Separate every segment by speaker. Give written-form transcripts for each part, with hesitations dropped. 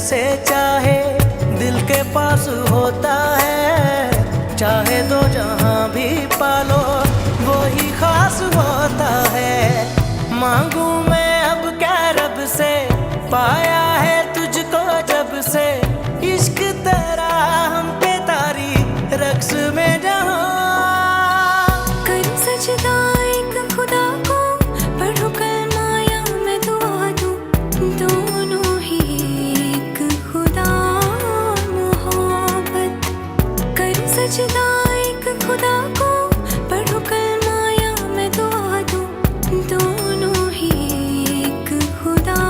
Speaker 1: से चाहे दिल के पास होता है, चाहे दो जहां भी पालो वही खास होता है। मांगू मैं अब क्या रब से, पाया है तुझको जब से, इश्क तेरा हम पे तारी रक्स में जहां।
Speaker 2: कर सजदा एक खुदा को, पढ़ो कलमा या मैं दुआ दूं, दोनों ही एक खुदा मोहब्बत। कर सजदा एक खुदा को, पढ़ो कलमा या मैं दुआ दूं, दोनों ही एक खुदा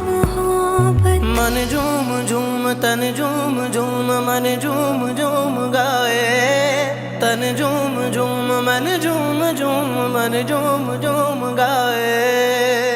Speaker 2: मोहब्बत।
Speaker 1: मन झूम झूम तन झूम झूम मन झूम झूम गाए, तन झूम झूम मन झूम झूम मन झूम झूम गाए।